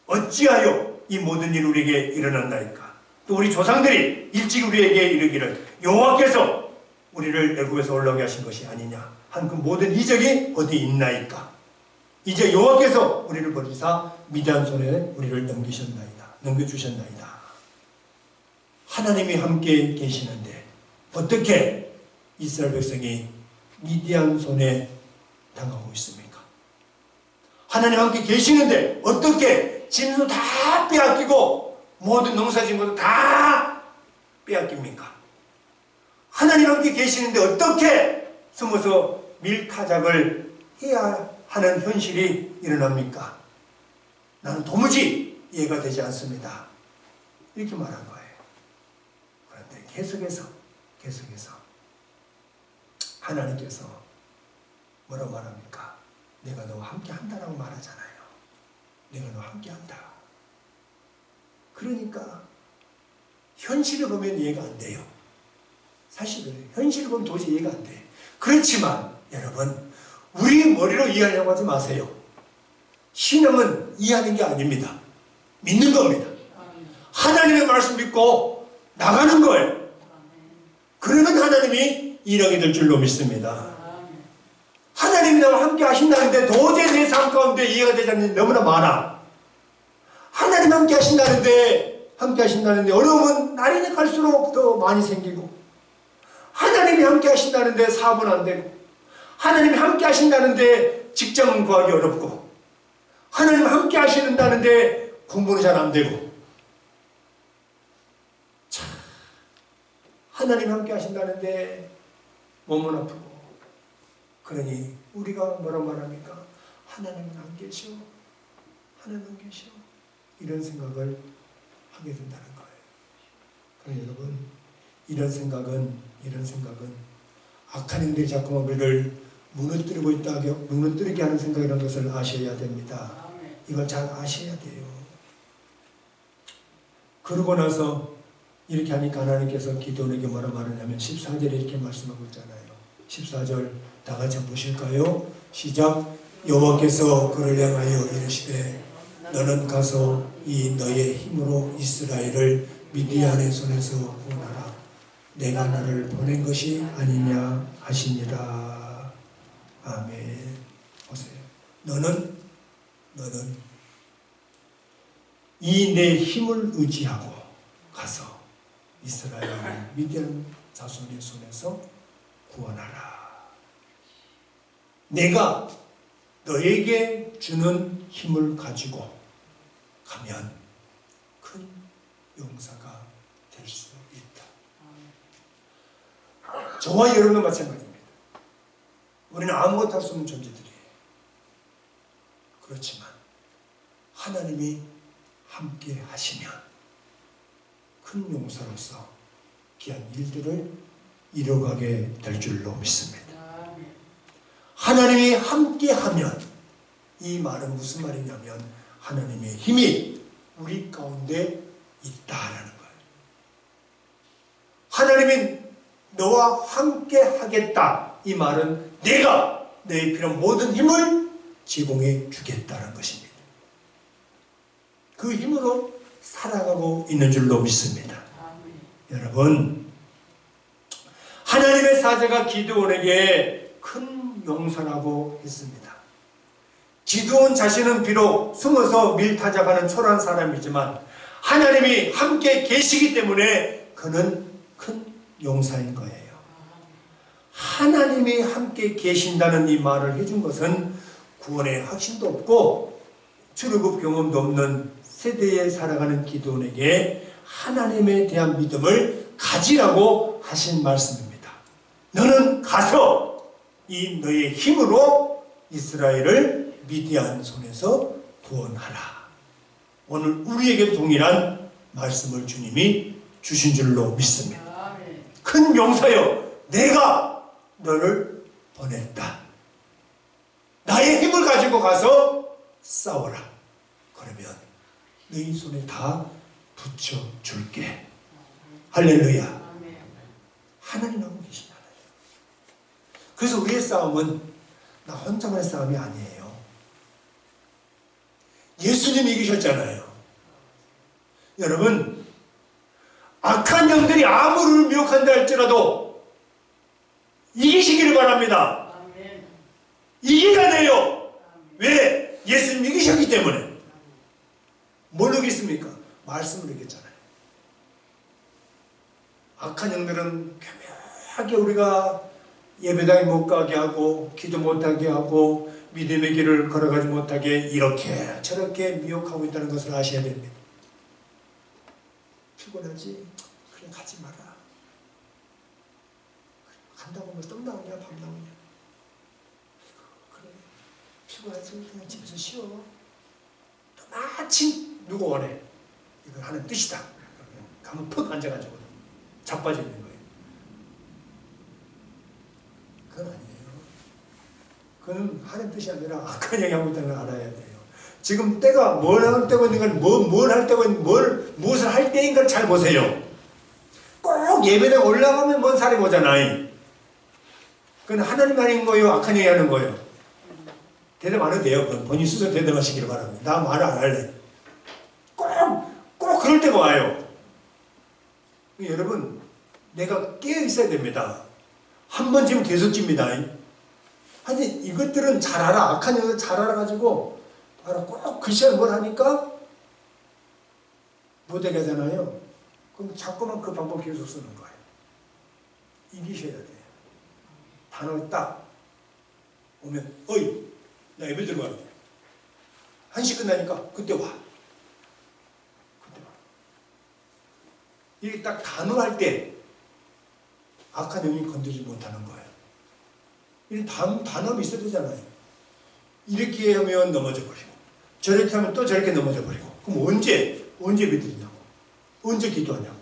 어찌하여 이 모든 일이 우리에게 일어났나이까. 또 우리 조상들이 일찍 우리에게 이르기를 여호와께서 우리를 애굽에서 올라오게 하신 것이 아니냐 한 그 모든 이적이 어디 있나이까. 이제 여호와께서 우리를 버리사 미디안 손에 우리를 넘겨주셨나이다. 하나님이 함께 계시는데 어떻게 이스라엘 백성이 미디안 손에 당하고 있습니까? 하나님 함께 계시는데 어떻게 짐승 다 빼앗기고 모든 농사진 것도 다 빼앗깁니까? 하나님 함께 계시는데 어떻게 숨어서 밀타작을 해야 하는 현실이 일어납니까? 나는 도무지 이해가 되지 않습니다. 이렇게 말한 거예요. 그런데 계속해서 하나님께서 뭐라고 말합니까? 내가 너와 함께 한다라고 말하잖아요. 내가 너와 함께 한다. 그러니까 현실을 보면 이해가 안 돼요. 사실은 현실을 보면 도저히 이해가 안 돼요. 그렇지만 여러분, 우리 머리로 이해하려고 하지 마세요. 신앙은 이해하는 게 아닙니다. 믿는 겁니다. 하나님의 말씀 믿고 나가는 거예요. 그러면 하나님이 일하게 될 줄로 믿습니다. 하나님이 나와 함께 하신다는데 도저히 내 삶 가운데 이해가 되지 않는 일이 너무나 많아. 하나님 함께 하신다는데 어려움은 날이 갈수록 더 많이 생기고, 하나님이 함께 하신다는데 사업은 안 되고, 하나님이 함께 하신다는데 직장은 구하기 어렵고, 하나님 함께 하신다는데 공부는 잘 안 되고, 참, 하나님 함께 하신다는데 몸은 아프고. 그러니 우리가 뭐라고 말합니까? 하나님은 안 계셔. 하나님은 안 계셔. 이런 생각을 하게 된다는 거예요. 그러니 여러분, 이런 생각은 악한 영들이 자꾸만 우리를 무너뜨리게 하는 생각이라는 것을 아셔야 됩니다. 이걸 잘 아셔야 돼요. 그러고 나서 이렇게 하니까 하나님께서 기도원에게 뭐라 말하냐면 14절에 이렇게 말씀하고 있잖아요. 14절 다 같이 한번 보실까요? 시작. 여호와께서 그를 향하여 이르시되 너는 가서 이 너의 힘으로 이스라엘을 미디안의 손에서 구원하라. 내가 나를 보낸 것이 아니냐 하시니라. 아멘. 보세요. 너는 이 내 힘을 의지하고 가서 이스라엘을 미디안 자손의 손에서 구원하라. 내가 너에게 주는 힘을 가지고 가면 큰 용사가 될 수 있다. 저와 여러분도 마찬가지입니다. 우리는 아무것도 할 수 없는 존재들이에요. 그렇지만 하나님이 함께 하시면 큰 용사로서 귀한 일들을 이뤄가게 될 줄로 믿습니다. 하나님이 함께하면, 이 말은 무슨 말이냐면 하나님의 힘이 우리 가운데 있다라는 거예요. 하나님이 너와 함께 하겠다. 이 말은 내가 너의 필요한 모든 힘을 제공해 주겠다는 것입니다. 그 힘으로 살아가고 있는 줄로 믿습니다. 여러분, 하나님의 사자가 기드온에게 큰 용서라고 했습니다. 기드온 자신은 비록 숨어서 밀타작하는 초라한 사람이지만 하나님이 함께 계시기 때문에 그는 큰 용사인 거예요. 하나님이 함께 계신다는 이 말을 해준 것은 구원의 확신도 없고 출애굽 경험도 없는 세대에 살아가는 기드온에게 하나님에 대한 믿음을 가지라고 하신 말씀입니다. 너는 가서 이 너의 힘으로 이스라엘을 미디안 손에서 구원하라. 오늘 우리에게 동일한 말씀을 주님이 주신 줄로 믿습니다. 큰 용사여, 내가 너를 보냈다. 나의 힘을 가지고 가서 싸워라. 그러면 너희 손에 다 붙여줄게. 할렐루야. 하나님하고 계시잖아요. 그래서 우리의 싸움은 나 혼자만의 싸움이 아니에요. 예수님이 이기셨잖아요. 여러분, 악한 영들이 아무를 미혹한다 할지라도 이기시기를 바랍니다. 이겨야 돼요. 왜? 예수님이 이기셨기 때문에. 뭘 이겼습니까? 말씀을 이겼잖아요. 악한 영들은 교묘하게 우리가 예배당에 못 가게 하고 기도 못하게 하고 믿음의 길을 걸어가지 못하게 이렇게 저렇게 미혹하고 있다는 것을 아셔야 됩니다. 피곤하지? 그래 가지 마라. 간다고 하면 똥 나오냐 밤 나오냐. 그래 피곤하지? 그냥 집에서 쉬어. 또 마침 누구 원해? 이건 하는 뜻이다. 가면 푹 앉아가지고 자빠져 있는 거예요. 그건 아니에요. 그건 하는 뜻이 아니라 악한 영이 하고 있다는 걸 알아야 돼요. 지금 때가 뭘 할 때고 있는 건 뭘 할 때고 있는 무엇을 할 때인 걸 잘 보세요. 꼭 예배당 올라가면 뭔 사람이 오잖아요. 그건 하나님 아닌 거예요? 악한 영이 하는 거예요? 대답 안 해도 돼요. 그건 본인 스스로 대답하시기를 바랍니다. 나 말 안 할래. 꼭 그럴 때가 와요. 여러분, 내가 깨어 있어야 됩니다. 한 번 지면 계속 찝니다. 하여튼 이것들은 잘 알아. 악한 영을 잘 알아가지고 꼭 그 시간에 뭘 하니까 못하게 하잖아요. 그럼 자꾸만 그 방법 계속 쓰는 거예요. 이기셔야 돼요. 단어 딱 오면 어이 나 예배 들어가야 돼. 1시 끝나니까 그때 와. 이게 딱 단호할 때 악한 영이 건드리지 못하는 거예요. 이 단호함이 있어야 되잖아요. 이렇게 하면 넘어져 버리고 저렇게 하면 또 저렇게 넘어져 버리고 그럼 언제 믿으냐고 언제 기도하냐고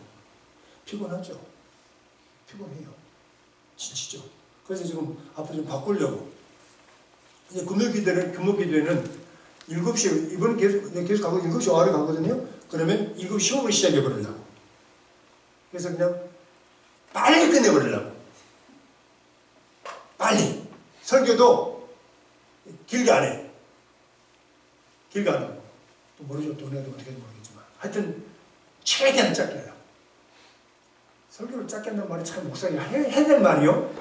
피곤하죠. 피곤해요. 지치죠. 그래서 지금 앞으로 좀 바꾸려고 이제 금요 기도회는 7시 이번 계속 가고 7시 5시 가거든요. 그러면 7시 15분 시작해 버리려고. 그래서 그냥 빨리 끝내버리려고. 빨리. 설교도 길게 안 해. 길게 안 하고. 또 모르죠. 또 내가 어떻게 모르겠지만. 하여튼 최대한 짧게 하려고. 설교를 짧게 한다는 말이 참 목사님이 해야 될 말이요.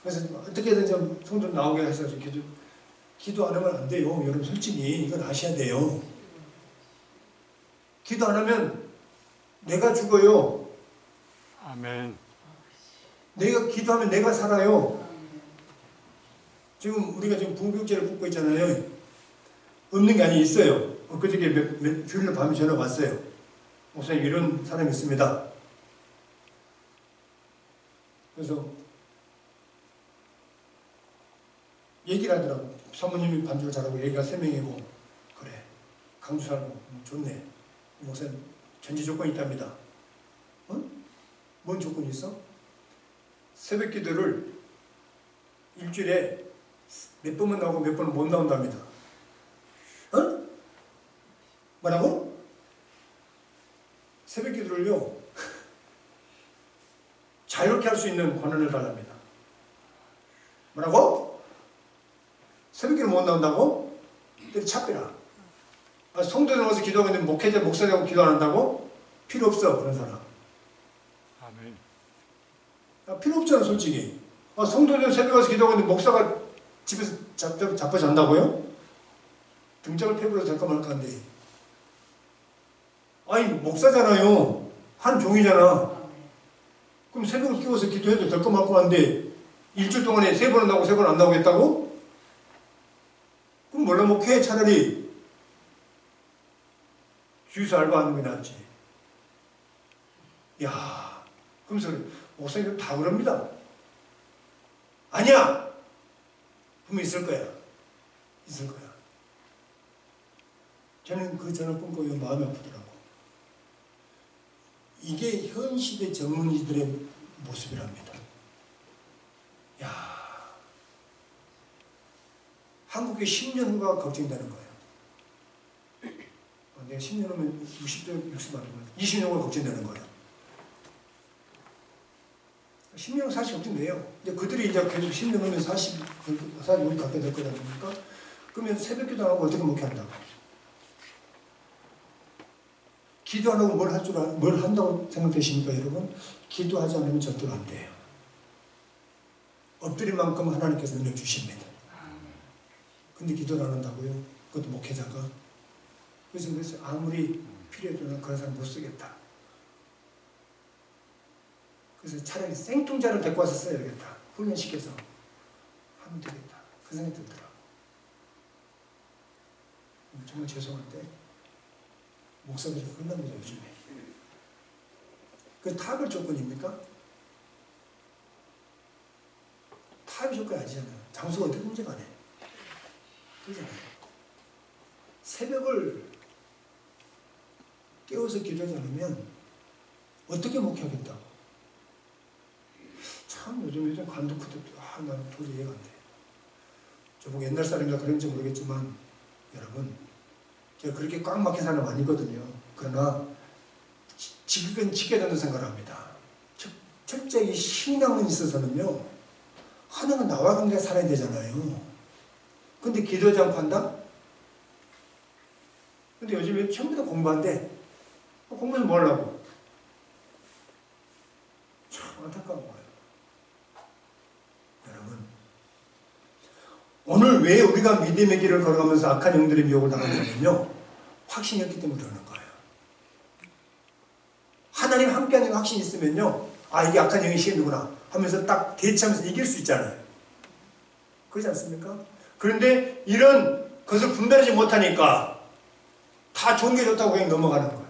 그래서 어떻게든 좀 성 좀 나오게 해서 이렇게 좀 기도 안 하면 안 돼요. 여러분 솔직히 이건 아셔야 돼요. 기도 안 하면 내가 죽어요. 아멘. 내가 기도하면 내가 살아요. 지금 우리가 지금 부교육제를 뽑고 있잖아요. 없는 게 아니 있어요. 그저께 주일날 밤에 전화 왔어요. 목사님 이런 사람이 있습니다. 그래서 얘기를 하더라고. 사모님이 반주를 잘하고 얘기가 3명이고 그래 강주 살고 좋네. 목사님 전제 조건이 있답니다. 뭔 조건이 있어? 새벽 기도를 일주일에 몇 번만 나오고 몇 번은 못 나온답니다. 뭐라고? 새벽 기도를요 자유롭게 할 수 있는 권한을 달랍니다. 뭐라고? 새벽기도 못 나온다고? 때려잡혀라. 성도에 나와서 기도하고 있는데 목회자, 목사님하고 기도 안 한다고? 필요 없어, 그런 사람. 아멘. 필요 없잖아, 솔직히. 성도들 새벽에 와서 기도하고 있는데 목사가 집에서 자빠 잔다고요? 등짝을 패부러 잠까 말까 한데. 아니, 목사잖아요. 한 종이잖아. 그럼 새벽을 끼워서 기도해도 될까 말까 한데, 일주일 동안에 3번은 나오고 3번 안 나오겠다고? 그럼 몰라 목회 차라리 주유소 알바하는 게 낫지. 야, 그러면서 목사님 다 그럽니다. 아니야! 분명 있을 거야. 있을 거야. 저는 그 전화 끊고 마음이 아프더라고. 이게 현 시대 전문의들의 모습이랍니다. 야, 한국에 10년 후가 걱정되는 거예요. 내가 10년 후면 60대, 60만 원, 20년 후가 걱정되는 거예요. 10년 후 사실 걱정돼요. 근데 그들이 이제 계속 10년 후면 45이 갖게 될 거다 보니까 그러면 새벽기도 안 하고 어떻게 목회한다고? 기도 안 하고 뭘 한다고 생각되십니까, 여러분? 기도하지 않으면 절대로 안 돼요. 엎드릴 만큼 하나님께서 능력 주십니다. 근데 기도를 안 한다고요? 그것도 목회자가. 그래서 아무리 필요해도 난 그런 사람 못 쓰겠다. 그래서 차라리 생통자를 데리고 와서 써야겠다. 훈련시켜서 하면 되겠다. 그 생각이 들더라고. 정말 죄송한데 목사들이 끝납니다, 요즘에. 그 탑을 조건입니까? 탑이 조건이 아니잖아요. 장소가 어떻게 문제가 안 해. 그러잖아요. 새벽을 깨워서 기도하지 않으면 어떻게 목회하겠다고. 참 요즘 관두크도 나는 도저히 이해가 안 돼. 저보고 옛날 사람인가 그런지 모르겠지만 여러분, 제가 그렇게 꽉 막힌 사람 아니거든요. 그러나 지극히 지켜야 된다고 생각을 합니다. 철저히 신앙에 있어서는요, 하나님은 나와 관계가 살아야 되잖아요. 근데 기도하지 않고 한다? 근데 요즘에 전부 다 공부한대. 공부해서 뭐 하려고? 참 안타까운 거예요. 여러분, 오늘 왜 우리가 믿음의 길을 걸어가면서 악한 영들의 미혹을 당하냐면요, 확신이 없기 때문에 그러는 거예요. 하나님 함께하는 확신이 있으면요, 이게 악한 영의 시험이구나 하면서 딱 대처하면서 이길 수 있잖아요. 그렇지 않습니까? 그런데 이런 것을 분별하지 못하니까 다 좋은 게 좋다고 그냥 넘어가는 거예요.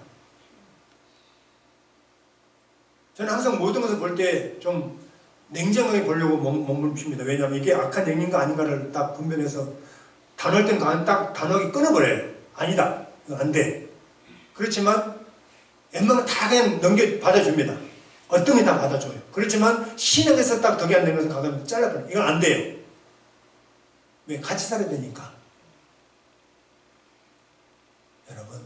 저는 항상 모든 것을 볼 때 좀 냉정하게 보려고 몸부림칩니다. 왜냐하면 이게 악한 영인가 아닌가를 딱 분별해서 단어일 땐 딱 단어하게 끊어버려요. 아니다. 이거 안 돼. 그렇지만 웬만하면 다 그냥 받아줍니다. 어떤 게 다 받아줘요. 그렇지만 신앙에서 딱 덕이 안 되는 것을 가끔 잘라버려요. 이건 안 돼요. 왜? 같이 살아야 되니까. 여러분,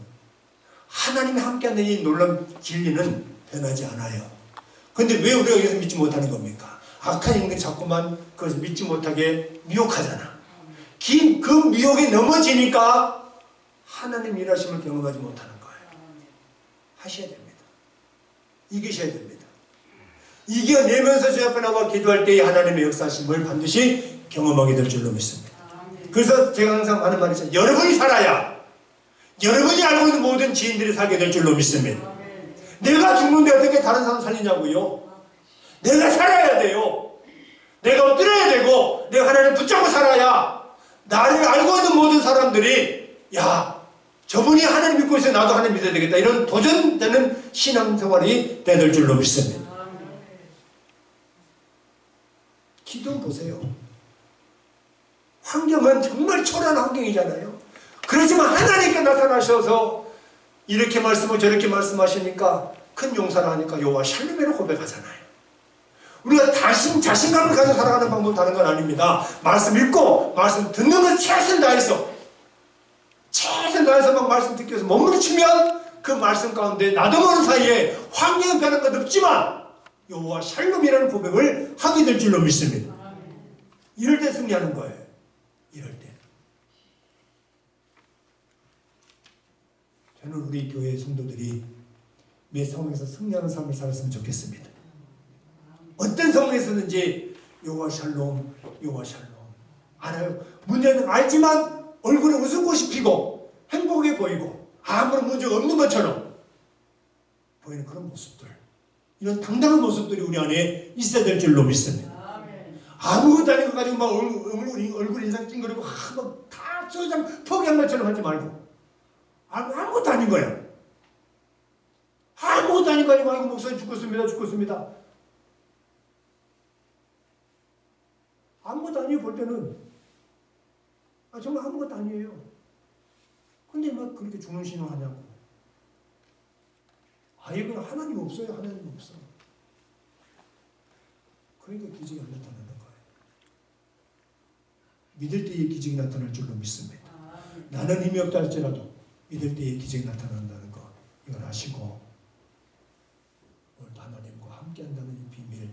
하나님이 함께하는 이 놀라운 진리는 변하지 않아요. 근데 왜 우리가 여기서 믿지 못하는 겁니까? 악한 영들이 자꾸만 그것을 믿지 못하게 미혹하잖아. 그 미혹에 넘어지니까 하나님 일하심을 경험하지 못하는 거예요. 하셔야 됩니다. 이기셔야 됩니다. 이겨내면서 주 앞에 나와 기도할 때 하나님의 역사하심을 반드시 경험하게 될 줄로 믿습니다. 그래서 제가 항상 하는 말이 있어요. 여러분이 살아야 여러분이 알고 있는 모든 지인들이 살게 될 줄로 믿습니다. 내가 죽는데 어떻게 다른 사람 살리냐고요? 내가 살아야 돼요. 내가 엎드려야 되고 내가 하나님을 붙잡고 살아야 나를 알고 있는 모든 사람들이 저분이 하나님 믿고 있어요. 나도 하나님 믿어야 되겠다. 이런 도전되는 신앙생활이 되는 줄로 믿습니다. 기도 보세요. 환경은 정말 초라한 환경이잖아요. 그렇지만 하나님께 나타나셔서 이렇게 말씀하고 저렇게 말씀하시니까 큰 용사를 하니까 여호와 샬롬이라고 고백하잖아요. 우리가 자신감을 가지고 살아가는 방법은 다른 건 아닙니다. 말씀 읽고 말씀 듣는 건 최선을 다해서 막 말씀 듣기 위해서 몸부림치면 그 말씀 가운데 나도 모르는 사이에 환경은 변한 것 없지만 여호와 샬롬이라는 고백을 하게 될 줄로 믿습니다. 이럴 때 승리하는 거예요. 이럴 때. 저는 우리 교회 성도들이 매 상황에서 승리하는 삶을 살았으면 좋겠습니다. 어떤 상황에서든지 여호와 샬롬, 여호와 샬롬 알아요. 문제는 알지만 얼굴에 웃음꽃이 피고 행복해 보이고 아무런 문제가 없는 것처럼 보이는 그런 모습들, 이런 당당한 모습들이 우리 안에 있어야 될 줄로 믿습니다. 아무것도 아닌 거 가지고 막 얼굴 인상 찡그리고 막다 쪼장 포기한 것처럼 하지 말고, 아무것도 아닌 거야. 아무것도 아닌 거 아니고, 아이고 목사님 죽었습니다. 아무것도 아니에요. 볼 때는 정말 아무것도 아니에요. 근데 막 그렇게 죽는 신호 하냐고. 아예 그냥 하나님 없어요. 하나님 없어. 그러니까 기적이 안 나타나는 거예요. 믿을 때에 기적이 나타날 줄로 믿습니다. 나는 힘이 없다 할지라도 믿을 때에 기적이 나타난다는 거, 이걸 아시고 오늘도 하나님과 함께 한다는 이 비밀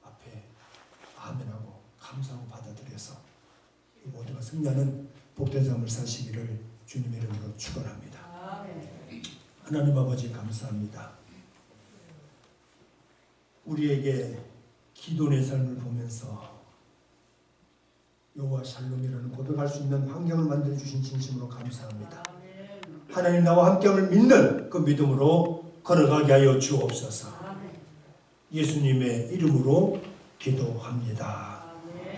앞에 아멘하고 감사하고 받아들여서 이 모두가 승리하는 복된 삶을 사시기를 주님의 이름으로 축원합니다. 하나님 아버지 감사합니다. 우리에게 기도의 삶을 보면서 여호와 샬롬이라는 고백할 수 있는 환경을 만들어 주신 진심으로 감사합니다. 하나님 나와 함께함을 믿는 그 믿음으로 걸어가게 하여 주옵소서. 예수님의 이름으로 기도합니다.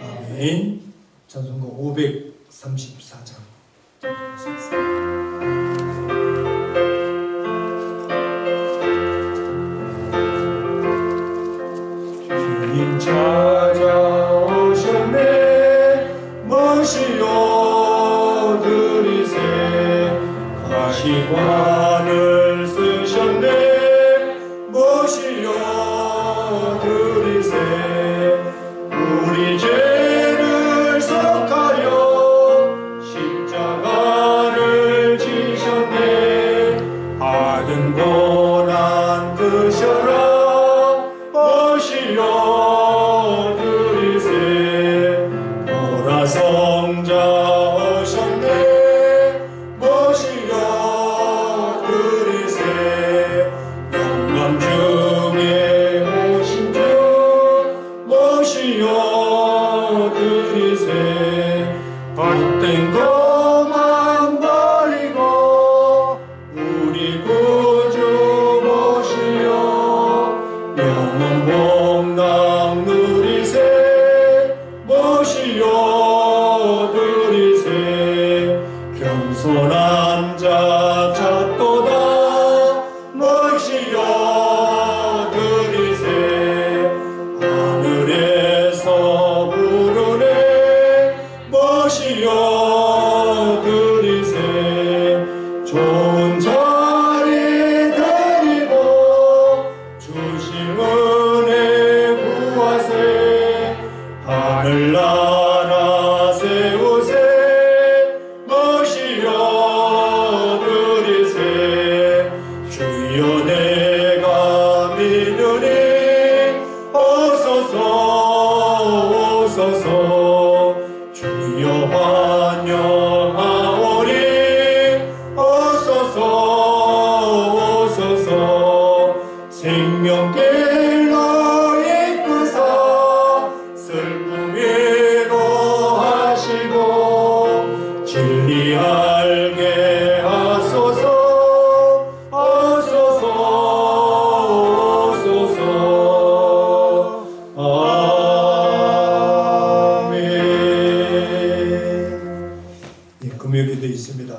아멘. 찬송가 534장. 주님 찾아오셨네. 모시어 드리세. 가시관을 쓰셨네. 모시어 드리세. 우리 죄를 속하여 십자가를 지셨네. 받은 고난 드셔라. 모시어 드리세. 보라성자 오셨네. 모시어 드리세. 영광 중에 오신 주 모시어 드리세. 헛된 것만 버리고 우리 구주 모시어 영원 복락 누리세. 모시어 드리세. 겸손한 자 찾도다. 모시어 드리세. 하늘에서 부르네. 모시어 드리세. 좋은 자리 데리고 주신 은혜 구하세. 하늘나라 세우세. 모시어 드리세. 주여 내가 믿으니 오소서 오소서. 주여 환영하오니 오소서 오소서. 생명길로 이끄사 슬픔 위로하시고 진리 알게 하소서. 오소서 오소서. 아멘. 예, 금요일에도 있습니다.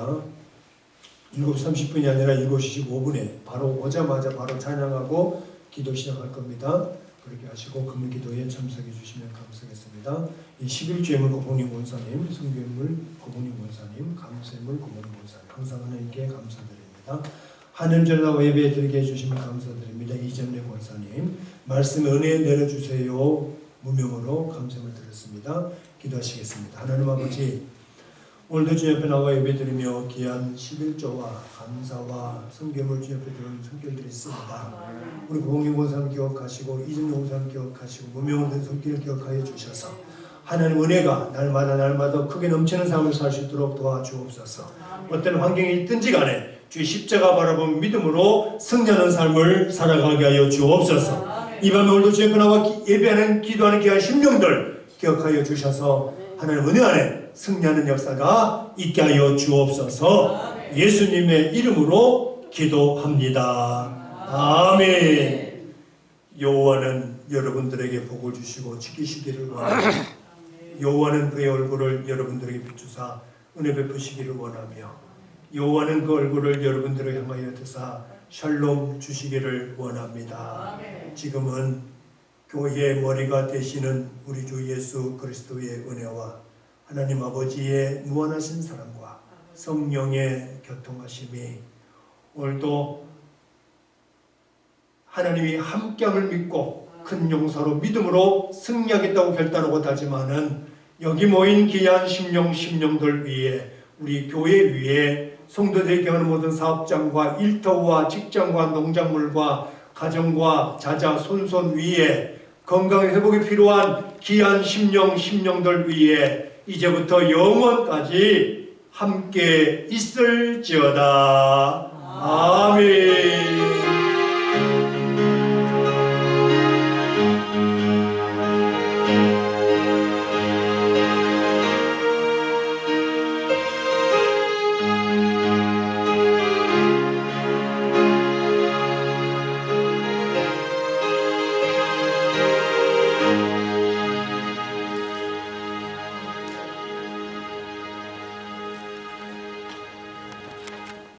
7시 30분이 아니라 7시 15분에 바로 오자마자 바로 찬양하고 기도 시작할 겁니다. 그렇게 하시고 금요 기도에 참석해 주시면 감사하겠습니다. 이 11주예물 고봉님 권사님, 성교예물 고봉님 권사님, 감사예물 고봉님 권사님 항상 하나님께 감사드립니다. 하나님 전하고 예배 드리게 해주시면 감사드립니다. 이전래 권사님 말씀에 은혜 내려주세요. 무명으로 감사를 드렸습니다. 기도하시겠습니다. 하나님 아버지, 오늘도 주 옆에 나와 예배드리며 귀한 11조와 감사와 성경을 주 옆에 드리는 성결들이 있습니다. 우리 고봉님 권사님 기억하시고 이전래 권사님 기억하시고 무명을 된 손길을 기억하여 주셔서 하나님 은혜가 날마다 크게 넘치는 삶을 살 수 있도록 도와주옵소서. 어떤 환경이 있든지 간에 주의 십자가 바라본 믿음으로 승리하는 삶을 살아가게 하여 주옵소서. 이 밤에 오늘도 주의 근하와 예배하는 기도하는 귀한 심령들 기억하여 주셔서 하나님 은혜 안에 승리하는 역사가 있게 하여 주옵소서. 예수님의 이름으로 기도합니다. 아멘. 여호와는 여러분들에게 복을 주시고 지키시기를 원하며 여호와는 그의 얼굴을 여러분들에게 비추사 은혜 베푸시기를 원하며 여호와는 그 얼굴을 여러분들을 향하여 드사 샬롬 주시기를 원합니다. 지금은 교회의 머리가 되시는 우리 주 예수 그리스도의 은혜와 하나님 아버지의 무한하신 사랑과 성령의 교통하심이 오늘도 하나님이 함께함을 믿고 큰 용서로 믿음으로 승리하겠다고 결단하고 다짐하는 여기 모인 귀한 심령들 위에 우리 교회 위에 성도들에게 하는 모든 사업장과 일터와 직장과 농작물과 가정과 자자 손손 위에 건강 회복이 필요한 귀한 심령들 위에 이제부터 영원까지 함께 있을지어다. 아멘.